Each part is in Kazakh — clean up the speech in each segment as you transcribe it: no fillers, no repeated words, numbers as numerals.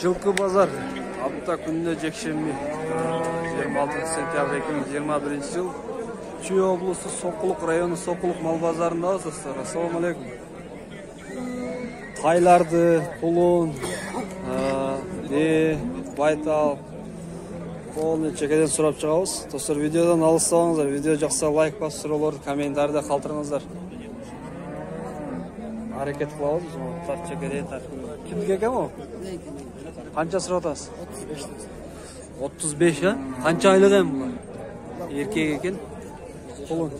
Жылкы базар. Апта күнүнө жекшемби. 26 сентябрь 2021 жыл. Чүй облусу Сокулук району Сокулук мал базарындабыз достор. Ассаламу алейкум. Тайларды, кулун, байтал, полный чекеден сурап чыгабыз. Достор, видеодон алыстабаңыздар. Видео жакса лайк басып, суроолорду комментарийде калтырыңыздар. Hareket kılavuz, tak çekeriye tak. Kimdik ekan o? Kança sıra atası? 35 ha? Kança aylık hem bunlar? Erkek eken? Kulun.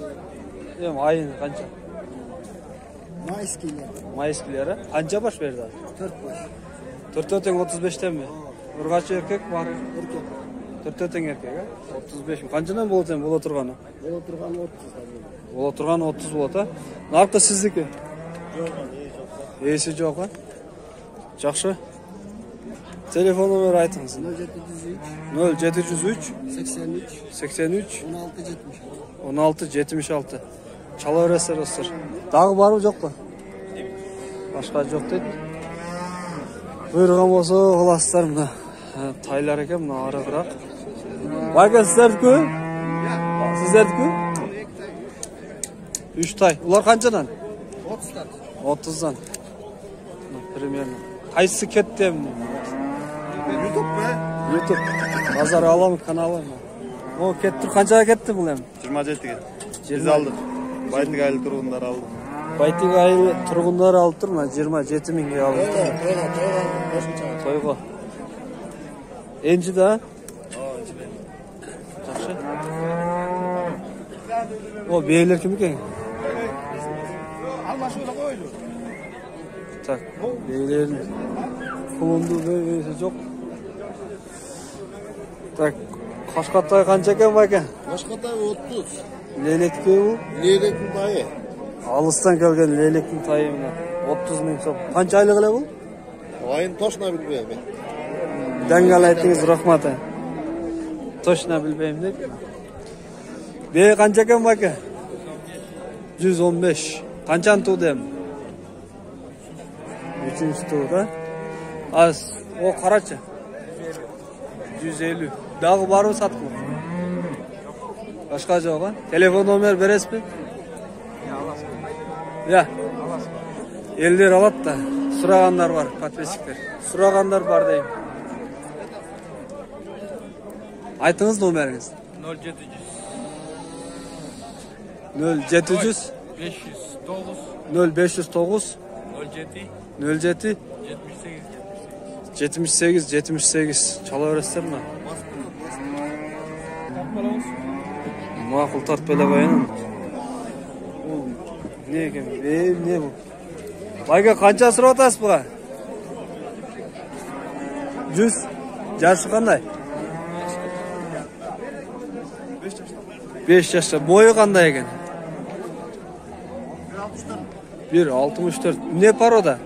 Değil ayın kança? Mayıs kileri. Kança baş verdi abi? 4 baş. 4 öten 35'ten mi? Urgaçı erkek var? Erkek. 4 öten erkek ha? 35 mi? Kançadan bol sen bol oturganı? Bol oturganı 30. Bol oturganı 30 bol ota. Narkı sizdeki? Esi жоқ ha? Жақсы. Telefon numarayı aytыңыз. 0703 83 16 76. Çala verесіздер достар. Дағы бар жоқ па? Башқа жоқ дейді. Бұйырған болса қыласыздар мына. Тайлар екен мына арығырақ. Байка сіздердікі? Сіздердікі? 3 тай. Олар қаншадан? 30'dan. 30'dan. Примерно. Qaysi ketdi? YouTube be. YouTube. Bazar alam kanalı mı? O ketdi. Qanchaga ketdi bu ham? 27'ge. Biz aldık. Baytık aylı turgunlar aldı. Baytık aylı turgunlar aldı turma 27 mingga aldı. Toyga. Enci da? Yaxshi. O beyler kim ekan? Almasıyla koydu. Tak. Beylerin kulundu böylesi çok. Tak. Qashqatay qancha ekan bu aka? Qashqatay 30. Leylekki bu? Leylekning tayı. Alıstan kelgan leylekning tayı mı? 30 ming so'm. Qancha oylik bu? Oyun to'shna bilmayman. Dangal aytingiz, rahmat. To'shna bilmayman deb. Be qancha ekan bu aka? 115. Qanchani tug'di ham? 3-chi tug'di. Az, o qarachi. 150. Дағы barmi satqi? Boshqa yo'q, ha? Telefon nomer berasizmi? Ya. Ellar oladi da, so'raganlar bor, podpisчиктер. So'raganlar bor deyim. Aytingiz nomeringiz. 0700 0509 07 78 çala verесіздер mi? Maqul tartib qo'yaman. Ne ekan? Ne bu? Bayga qancha so'rab o'tasiz buga? 100. Yaşı qanday? 5 yaşta. Boyu qanday ekan? 1.64. Ne paroda?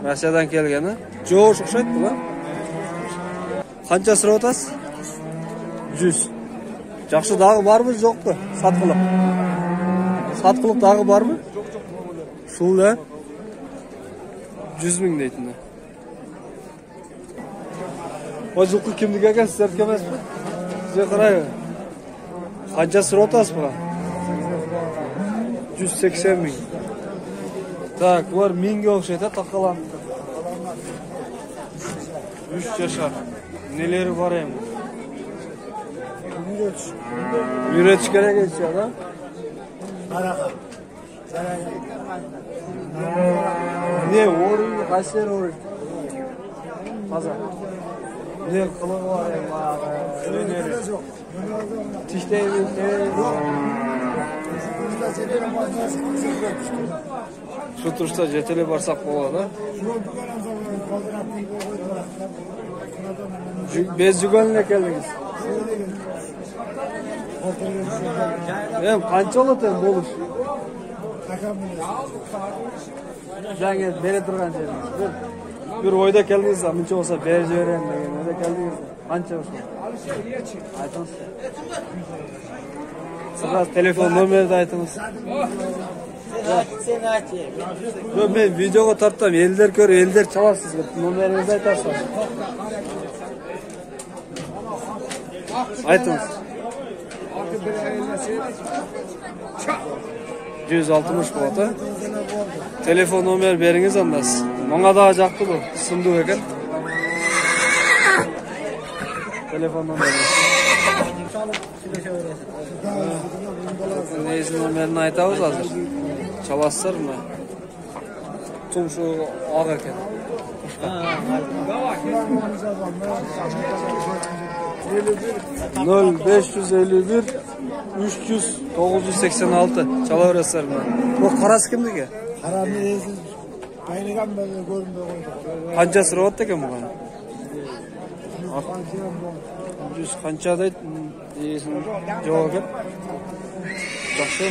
Rossiyadan kelgan, ha? Jo'sh o'xshaydi bu, ha? Qancha so'rab o'tasiz? 100. Yaxshi дағы barmi, yo'qmi? Satqiliq. Satqiliq дағы barmi? Shunda 100 ming deydilar. O жылқы kimniki ekan, sizlarga emasmi? Sizga qarang. Qancha so'rab o'tasiz buga? 180 ming. Tak, ular mingga o'xshaydi, taqalanib. 3 yashar. Neleri var hem? Üretiş gerek geçiyor ha? Ne oru? Kaç yer oru? Pazar. Ne kılığı var hem? Tişteyi bir şu turşta jeteli varsak болады, ha? Bez juganına geldiniz. Hem qancha oladi ham bo'lish? Yangi beri turgan jeringiz. Bir oyda keldingiz, muncha bo'lsa berib beraman degan oyda keldingiz. Qancha o'sha? Aytasiz. Siz telefon nomerni aytыңыз. Sen aç. Yo, men videoga tarttam, elder көрүп, elder чаласыз деп номеріңізді айтасыз. Айтыңыз. 160 болады. Telefon номер беріңіз анда. Маңа да жақты бұл, сындуу екен. Telefon номері. Neyse номерін айтабыз азыр. Çalasızlar mı? Tüm şu ağa eken. 0551 300 986 çalıverasızlar mı? Bu karası kimdiki? Karanı ezin. Kaynagan böyle görünmüyor koyduk. Kançası rahat eken bu kadar? 100 kançadaydı. Жоқ eken. Жақсы.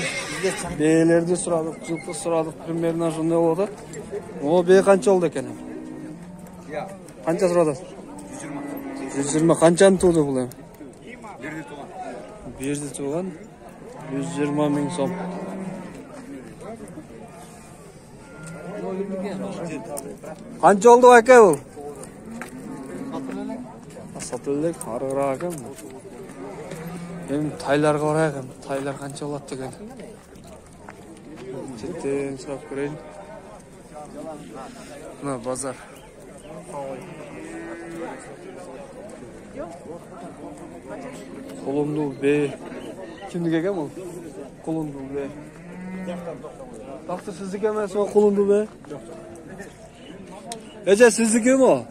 Бейлерді сұрадық, жылқы сұрадық, примерно жындай болды. О, бей қанша олды екен? Қанша сұрады? 120. Қаншаны туды бұл? Берді туған. 120 мың сом. Қанша oldu әке бұл? Сатылдық, арғырақ екен. Benim taylarga oraya taylar kança oladı degan. Çetten sırap göreyim. Buna bazar. Kolumdu be. Kimdi eken bu? Kolumdu be. Baktı sizlik emez o kolumdu be. Ece sizlik mi o?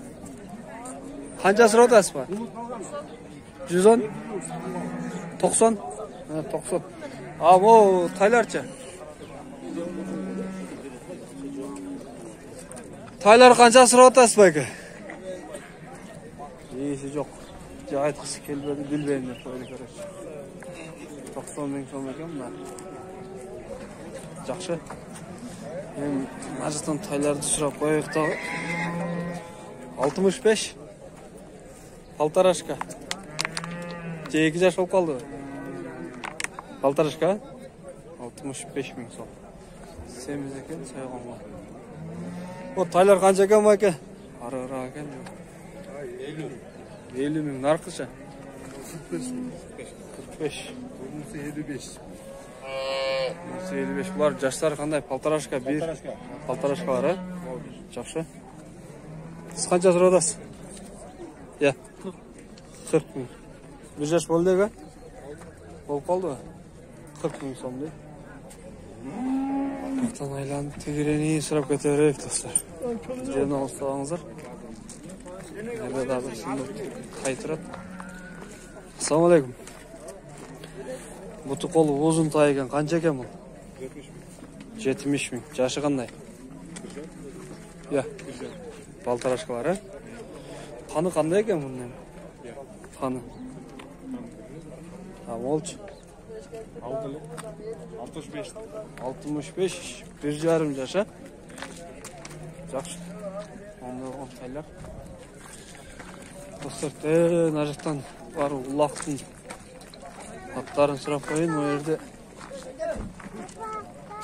Kança sıra da var? 110? 90? 90. Ama o taylarca. Taylar kança sıra otası belki? İyisi yok. Cahit kısı kelbedi bilbeyim de böyle karış. 90 bin son ekan mı? Жақшы. Hem Majistan taylardı sırap koyuq da. 65. Полторашка. Тебе 2 жаш болып қалды. Полторашка? 65 мың сол. Семіз екен, сайғанға. О, тайлар қанша екен ма екен? Ары-ара екен. 50 мың. Нарқыша? 45. 55. 55. Бұлар жаштары қандай? Полторашка, бір. Полторашкалар, а? Жақшы. Сіз қанша сұрадасыз? Я. 40 мың. Bir yaş болды ega? Болып қалды ба? 40 мың сом dey. Бұқтан айланып тегерені сұрап кетерек достар. Жерін алыстағыңыздар. Әрде дағы сынды қайтырады. Ассаламу алейкум. Бұты қолы ұзын тай екен. Қанша екен бұл? 70 мың. Жашы қандай? Я. Полторашкалар, а? Қаны қандай екен бұның? Қаны. Olç. 65. 65. 1,5 yaşa. Жақсы. Ondan taylar. Dostlar, narıqtan var ulaqtın аттарын сұрап қойын. O yerde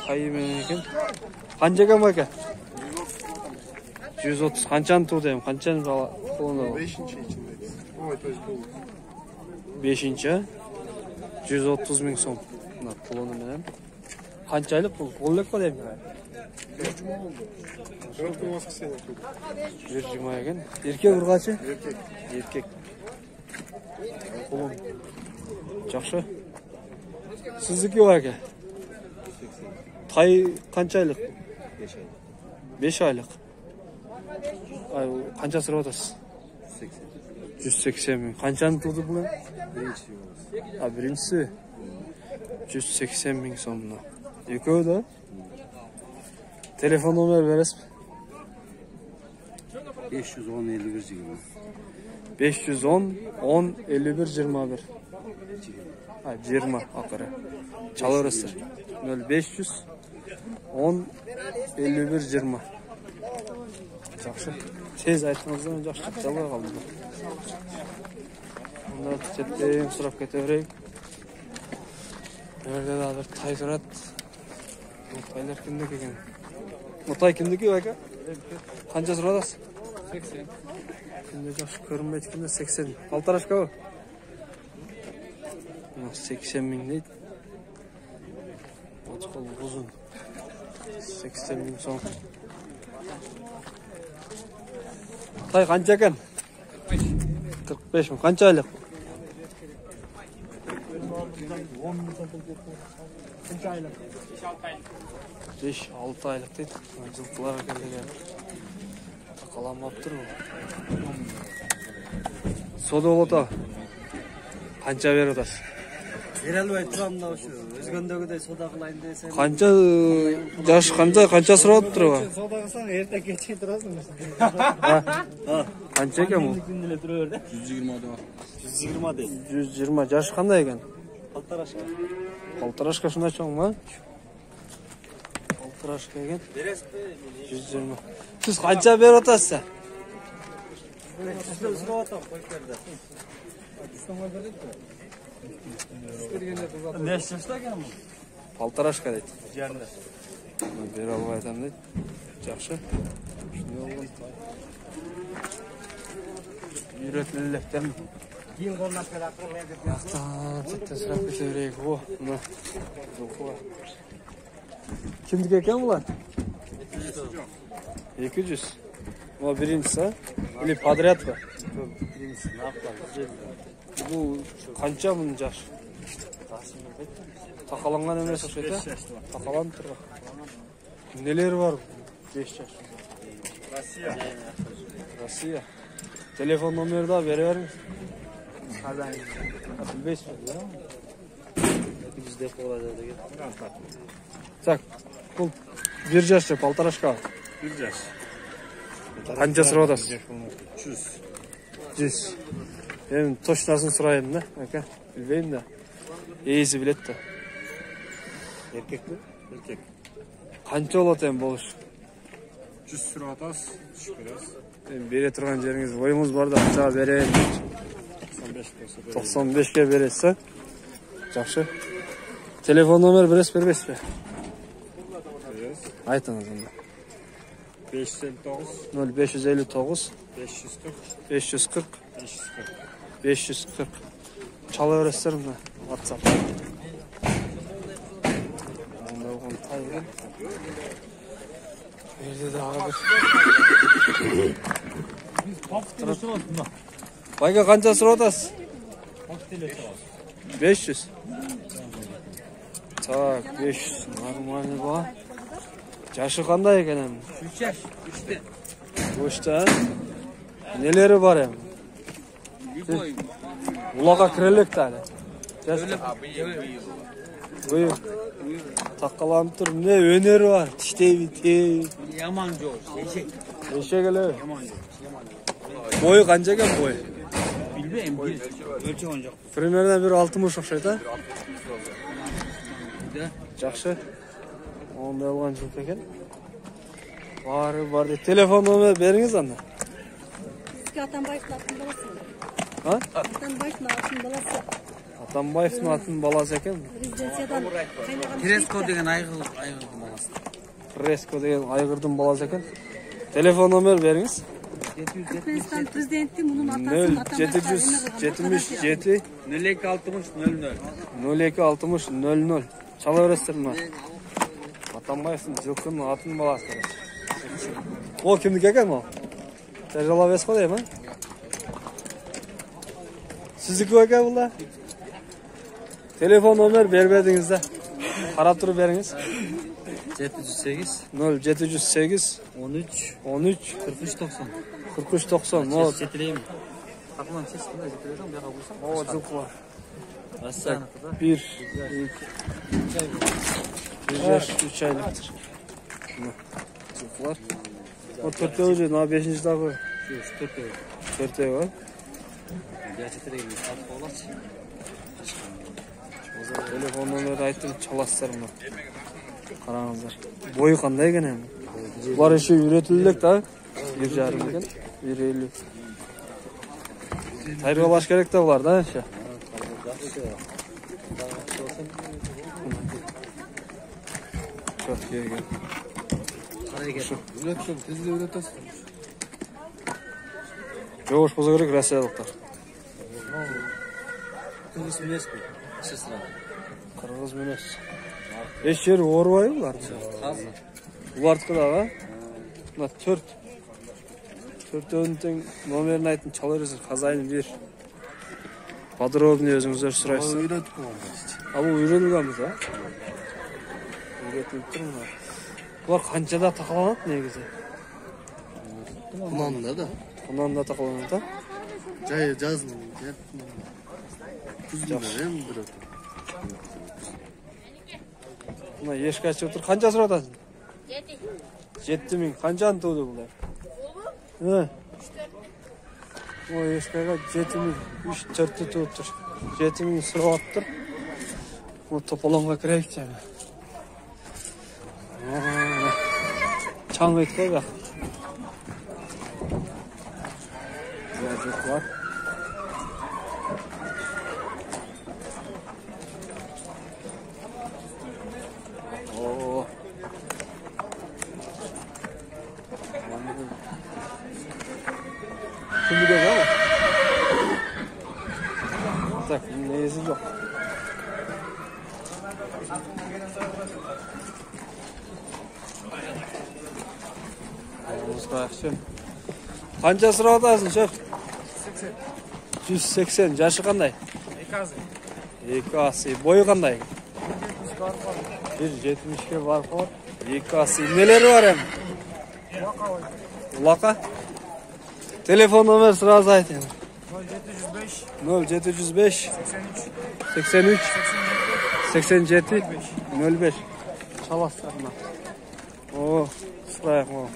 tayı menen eкен. Қанша екен ма екен? 130. Қаншаны туды ем? Қаншаны қолында бұл? 5-ші. 130 мың сом. Қолыны менен. Қаншайлық бұл? Қоллық қой деймін? 120 екен. Еркек ұрғачы? Еркек. Қолым. Жақшы. Сіздікі бар екен? Тай қаншайлық? 5 айлық. Қанша сұрап отасыз? 180 мың. Қаншаны туды бұл? Birincisi 180 bin sonuna. Yıkıyor da. Telefon numarası veres mi? 510 51 20. 510 10 51 21. Ha 20 akırı. Çalırızdır. 0500 10 51 20. Жақсы. Tez aytыңыздан жақсы çalıya қалды. Bunlar çetleyin sırap getirerek. Nerede daha bir tay durat. Отайлар кімдікі екен? Отай кімдікі бәке? Қанша сұрадасыз? 80. Кімде жақсы көрінбейді кімде 80. Полторашка ба? 80 мың дейді. Отқол ұзын. 80 мың соң. Тай қанша екен? 45 мың. Қанша айлық? 5-6 айлық дейді. Жылқылар келген. Тақаламап тұр бұл. Сода олата. Қанша беріп отасыз? Бере албай тұрамын да ошы. Өзгөндөгүдөй сода кылайын десем. Қанша жаш қанша сұрап тұр ба? Сода кылсаң эртең кечке турасың. Қанша екен бұл? 120 дейт. 120. Жаш қандай екен? Полторашка. Полторашка шындай чоң ма? Полторашка екен. 120. Сіз қанша беріп отасыз? Неш жашта екен бұл? Полторашка дейді. Жерінде. Бере албай айтам дейді. Жақсы. Үйретіліліктен. Кейін қолынан пелақыр легіп. Тіптен сұрақ кесе берейік. О, мұна. Кімдікі екен бұлар? 200. О, біріншісі, а? Или подряд ба? Бұл қанша мұның жаш? Тақаланған емес ұқсайды, а? Тақаланып тұр ба? Нелері бар? 5 жаш. Россия. Телефон номері да бере беріңіз. Білбейсіз бе? Бізде қолады деген. Так, бұл 1 жаш деп, полторашка. 1 жаш. Қанша сұрап отасыз? 100. 100. Мен точнасын сұрайын да, әке. Білбеймін да. Ейсі білет та. Еркек пе? Еркек. Қанша болады ең болыш? 100 сұрап атасыз, шүкіресіз. Бере тұрған жеріңіз ойыңыз бар да, қаншаға берейін. 95 95-ке бересіз, жақсы. Телефон номер бересіз бербейсіз бе? бересіз. Айтыңыз онда. 559 0559 540 540. Çala öğretsinler mi? WhatsApp. Onda oğlum tayın. Nerede de abi? Bayka kança sıradas? 500. Tak 500. Normal bu. Yaşı qanday ekan hem? 3 yaş. 3'te. Boşta. Neleri var hem? Ulağa kirelek tane. Buyur. Takkalanıp dur. Ne öneri var? Tiştey biti. Yaman George. Eşek. Eşek hele. Yaman George. Boyu kanca ekan boyu? Bilmeyim. Ölçü oynayacak. Primerden bir 60 okşaydı ha? De. Жақсы. Onda olған жоқ екен. Бар. Телефон номер беріңіз анда. Сізге Атамбаевтың атын баласы. Ha? Атамбаевтың атын баласы. Атамбаевтың атын баласы екен. Резиденциядан қайнаған. Треско деген айғырдың баласы. Преско деген айғырдың баласы екен. Телефон номер беріңіз. Түркменстан президенті мұның атасын Атамбаевтың 0777 0260 00. Çala öğretsin mi? Атамбаевтың жылқының атын баласы. O kimdiki ekan o? Tecrübe ves koyayım ha? Sizdiki ekan bunlar? Telefon nomer vermediniz de. Qarab turib beriniz. 708 0708 13 43 90. O Getireyim. Aklımdan seçtiğinde getireceğim. Bir kabulsam. o жылқы var. Aslında. 1 yaş 3 aylıktır. Жылқылар. O 4 öyle, ne 5. daha var. 4 var. Getireyim. Telefon nomeri ayттым, çalasыздар mı? Қараңыздар. Бойы қандай екен hem? Бұлар еще үйретілдік та. 1,5 екен. 1,50. Тәрбиелаш керек те бұлар да еще. Şat gelgen. Üretsin, tezde üretesin. Жоғыш болса керек россиялықтар. Kırgız mines mi? İşte sıra. Қырғыз емес. Еш жері орбай бұлар. Hazır. Бұлардікі дағы. Мына төртеуінің тең номерін айтын чала бересің, хозяйын бер. Подробный өзіңіздер сұрайсыз. Üretip oldu. А бұл үйренілгенбіз, а? Үйретіліп тұр мына. Бұлар қаншада тақаланады негізі? Kunanda da. Құнанда тақаланады, а? Cayı cazın. Kuzgun hem bir ötü. Мына ешкі ашып тұр. Қанша сұратасың? 7.000. Қаншаны туды бұлар? О, ешкіға 7.000. 3-4-ті туып тұр. 7.000 сұрап тұр. О, тополонға кірейік жаңа. Чаң бет қой бақ. Ләзет бар. Şimdi de var. Так, neyse yok. Қанша сұрап атасың, шеф? 180. Жашы қандай? 2 асы. Бойы қандай? 1.70-ке бар қор. 2 асы. Нелері бар әм? Лақа? Telefon номер сразу айтайын. 0705 83 87 05. Çalaslarına. O, sırayaq o.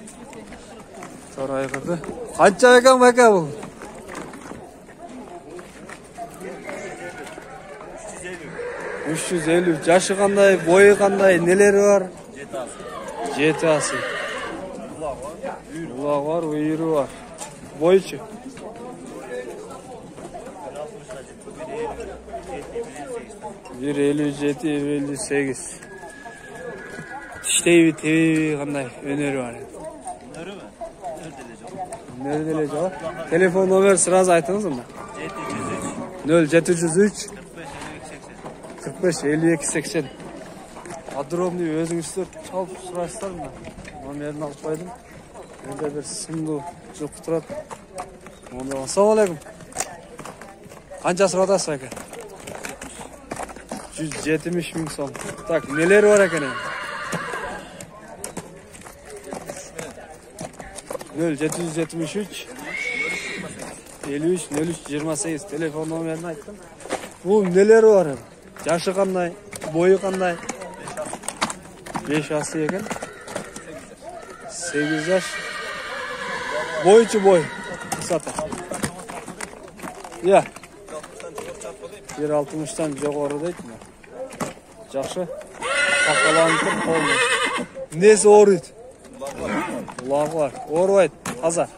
Sarayqırdı. Qancha ekan baka bu? 350. Yaşı qanday, boyu qanday, neleri var? 7 ası. Ulaq var, uyuru var. Boyucu. 1.57, 1.58. Tişteyi tevi qanday öneri var. Nerede cevap? Telefon nomer sırası aytınız mı? 0703 45 52 80. Adromni özüңүздөр çalıp suraysыздар mı? Nomerini alıp koydum. Burada bir simdu жылқы тұрады. Ассалаумағалейкум. Қанша сұратасыз екен? 170 мың сом. Так, нелері бар екен енді? 0773 53 03 28 телефон номерін айттым. Бұл нелері бар енді? Жашы қандай? Бойы қандай? 5 асы екен. 8 жаш. Boyucu boy. Sata. Ya. 1.60'dan жоғары дейді ме? Жақсы. Қақаланып тұр қолы. Несі орыйды? Лағы бар. Орбайды. Таза.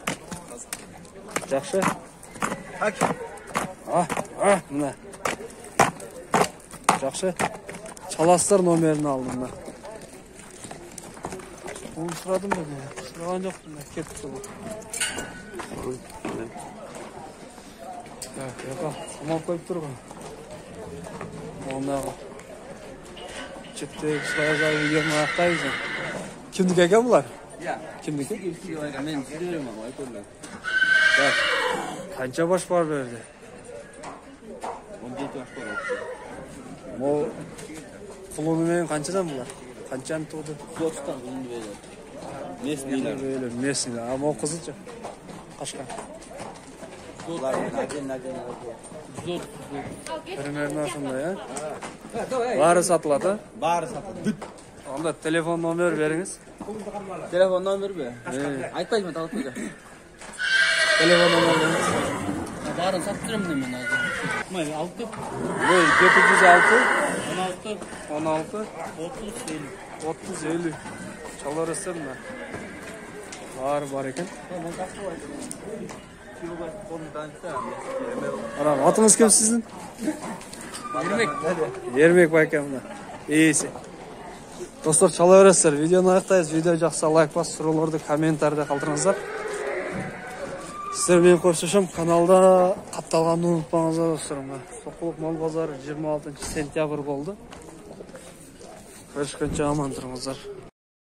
Жақсы. Мына. Жақсы. Çalaslar номерін алдым мына. Onu sıradım ben ya. Sıradan yoktum ben. Ketip sıradım. Yok. Samal koyup dur bana. Ondan çıktı. Sıradan videomu ayaktayız. Kimdik eken bunlar? Ya. Kimdik? Ben gidiyorum ama ayıpırlar. Bak. Kança baş var böyle? 17 yaş var. O kulübümen kançadan bunlar? Kançanı tuğdu? 90 bunu verir. Mesniler. Böyle mesniler ama o kızılca. Kaşkan. Primерно aslında ya. Varı satıladı. Bari satın. Onda telefon nomer veriniz. Telefon numara be. Aytmayın mı tanıtmayın. Telefon nomer veriniz. Bari sattırım demin lazım. Mayı 6 Ne? 706 16 16 30 50. 30 50. Çalar ısır mı? Var eken. Aram, atınız kim sizin? Yemek. Yermek var eken buna. İyisi. Достар, чала бересіздер. Видеоны аяқтайбыз. Видео жақса лайк басып, сұрауларды комментарийде қалдырыңыздар. Сіздер мен қоштасам, каналда қапталғанды ұмытпаңыздар достар. Соққылық мал базары 26 сентябрь болды. Көрішкенше аман тұрыңыздар.